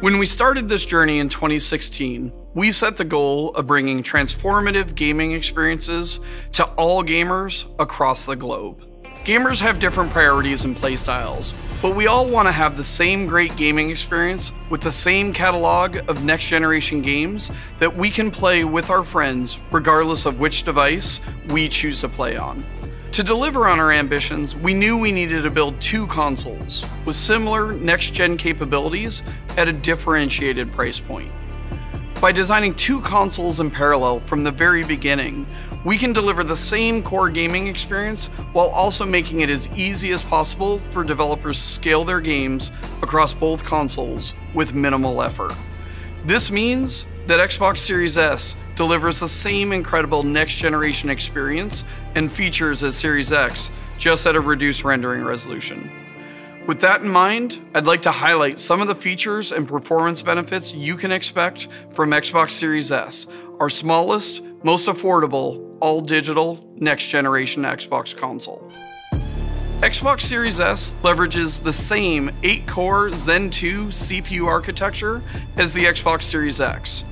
When we started this journey in 2016, we set the goal of bringing transformative gaming experiences to all gamers across the globe. Gamers have different priorities and playstyles, but we all want to have the same great gaming experience with the same catalog of next-generation games that we can play with our friends regardless of which device we choose to play on. To deliver on our ambitions, we knew we needed to build two consoles with similar next-gen capabilities at a differentiated price point. By designing two consoles in parallel from the very beginning, we can deliver the same core gaming experience while also making it as easy as possible for developers to scale their games across both consoles with minimal effort. This means that Xbox Series S delivers the same incredible next-generation experience and features as Series X, just at a reduced rendering resolution. With that in mind, I'd like to highlight some of the features and performance benefits you can expect from Xbox Series S, our smallest, most affordable, all-digital, next-generation Xbox console. Xbox Series S leverages the same 8-core Zen 2 CPU architecture as the Xbox Series X,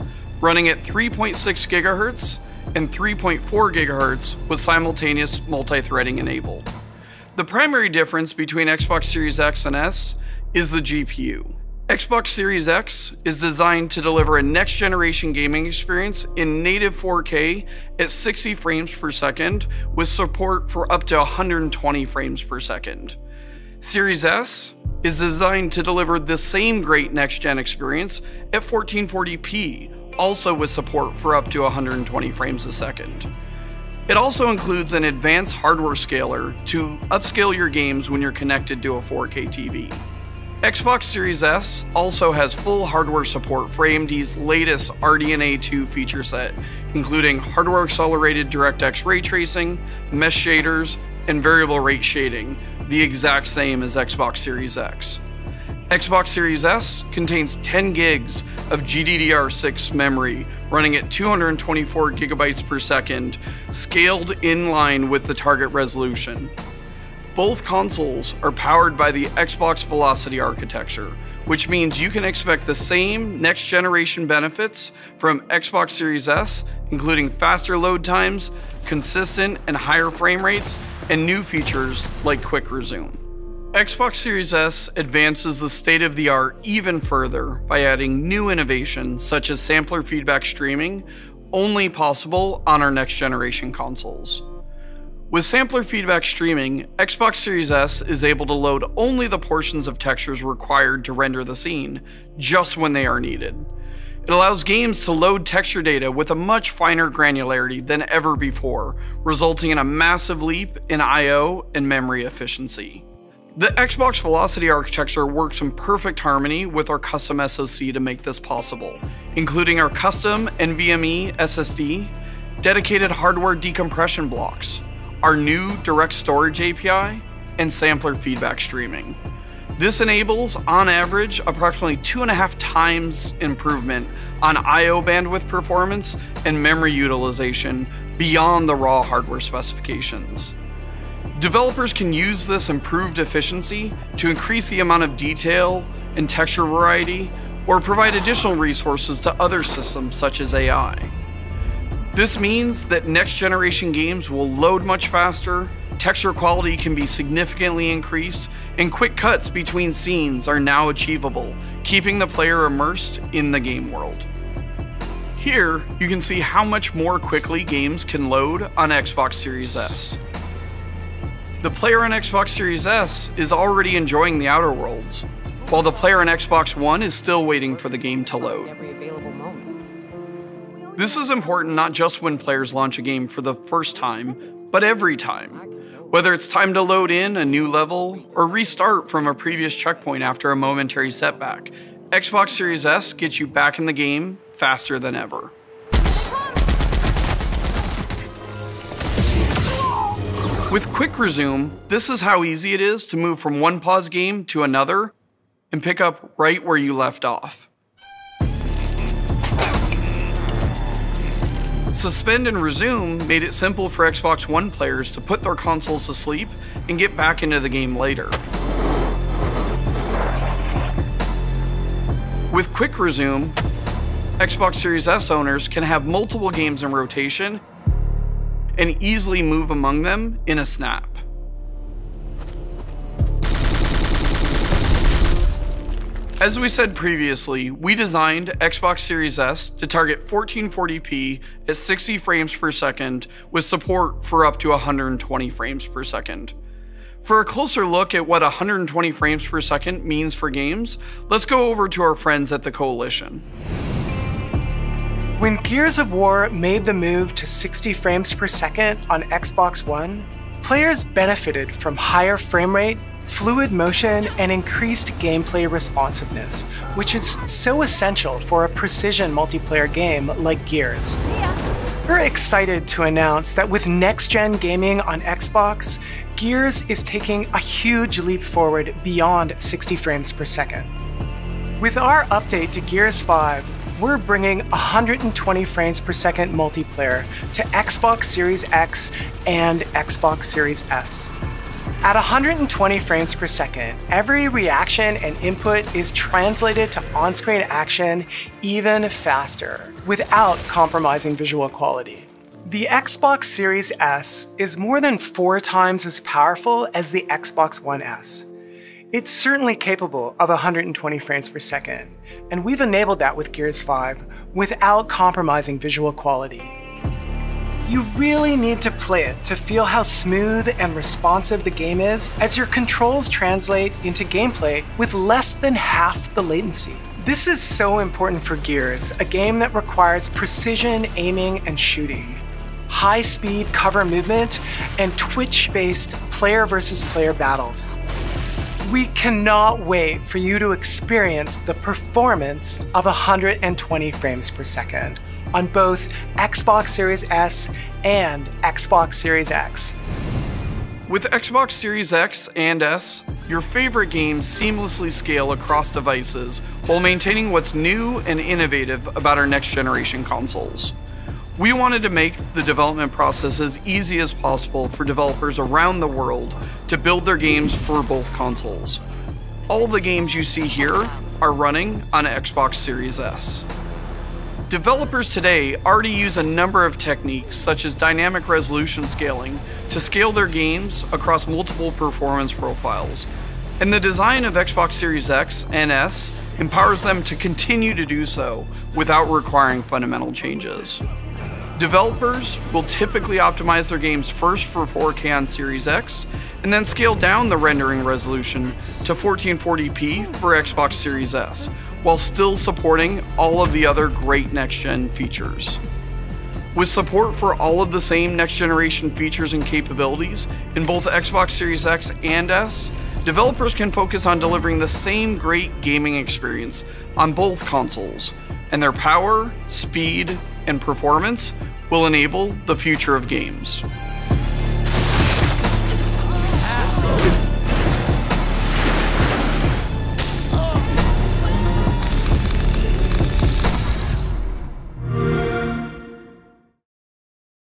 running at 3.6 GHz and 3.4 GHz with simultaneous multi-threading enabled. The primary difference between Xbox Series X and S is the GPU. Xbox Series X is designed to deliver a next-generation gaming experience in native 4K at 60 frames per second with support for up to 120 frames per second. Series S is designed to deliver the same great next-gen experience at 1440p, also with support for up to 120 frames a second. It also includes an advanced hardware scaler to upscale your games when you're connected to a 4K TV. Xbox Series S also has full hardware support for AMD's latest RDNA 2 feature set, including hardware accelerated DirectX ray tracing, mesh shaders, and variable rate shading, the exact same as Xbox Series X. Xbox Series S contains 10 gigs of GDDR6 memory running at 224 gigabytes per second, scaled in line with the target resolution. Both consoles are powered by the Xbox Velocity architecture, which means you can expect the same next-generation benefits from Xbox Series S, including faster load times, consistent and higher frame rates, and new features like Quick Resume. Xbox Series S advances the state-of-the-art even further by adding new innovations such as sampler feedback streaming, only possible on our next-generation consoles. With sampler feedback streaming, Xbox Series S is able to load only the portions of textures required to render the scene, just when they are needed. It allows games to load texture data with a much finer granularity than ever before, resulting in a massive leap in I/O and memory efficiency. The Xbox Velocity architecture works in perfect harmony with our custom SoC to make this possible, including our custom NVMe SSD, dedicated hardware decompression blocks, our new direct storage API, and sampler feedback streaming. This enables, on average, approximately 2.5 times improvement on I/O bandwidth performance and memory utilization beyond the raw hardware specifications. Developers can use this improved efficiency to increase the amount of detail and texture variety, or provide additional resources to other systems such as AI. This means that next-generation games will load much faster, texture quality can be significantly increased, and quick cuts between scenes are now achievable, keeping the player immersed in the game world. Here, you can see how much more quickly games can load on Xbox Series S. The player on Xbox Series S is already enjoying the Outer Worlds, while the player on Xbox One is still waiting for the game to load. This is important not just when players launch a game for the first time, but every time. Whether it's time to load in a new level or restart from a previous checkpoint after a momentary setback, Xbox Series S gets you back in the game faster than ever. With Quick Resume, this is how easy it is to move from one pause game to another and pick up right where you left off. Suspend and Resume made it simple for Xbox One players to put their consoles to sleep and get back into the game later. With Quick Resume, Xbox Series S owners can have multiple games in rotation and easily move among them in a snap. As we said previously, we designed Xbox Series S to target 1440p at 60 frames per second with support for up to 120 frames per second. For a closer look at what 120 frames per second means for games, let's go over to our friends at the Coalition. When Gears of War made the move to 60 frames per second on Xbox One, players benefited from higher frame rate, fluid motion, and increased gameplay responsiveness, which is so essential for a precision multiplayer game like Gears. We're excited to announce that with next-gen gaming on Xbox, Gears is taking a huge leap forward beyond 60 frames per second. With our update to Gears 5, we're bringing 120 frames per second multiplayer to Xbox Series X and Xbox Series S. At 120 frames per second, every reaction and input is translated to on-screen action even faster, without compromising visual quality. The Xbox Series S is more than 4 times as powerful as the Xbox One S. It's certainly capable of 120 frames per second, and we've enabled that with Gears 5 without compromising visual quality. You really need to play it to feel how smooth and responsive the game is as your controls translate into gameplay with less than half the latency. This is so important for Gears, a game that requires precision aiming and shooting, high-speed cover movement, and twitch-based player versus player battles. We cannot wait for you to experience the performance of 120 frames per second on both Xbox Series S and Xbox Series X. With Xbox Series X and S, your favorite games seamlessly scale across devices while maintaining what's new and innovative about our next generation consoles. We wanted to make the development process as easy as possible for developers around the world to build their games for both consoles. All the games you see here are running on Xbox Series S. Developers today already use a number of techniques such as dynamic resolution scaling to scale their games across multiple performance profiles, and the design of Xbox Series X and S empowers them to continue to do so without requiring fundamental changes. Developers will typically optimize their games first for 4K on Series X, and then scale down the rendering resolution to 1440p for Xbox Series S, while still supporting all of the other great next-gen features. With support for all of the same next-generation features and capabilities in both Xbox Series X and S, developers can focus on delivering the same great gaming experience on both consoles, and their power, speed, and performance will enable the future of games.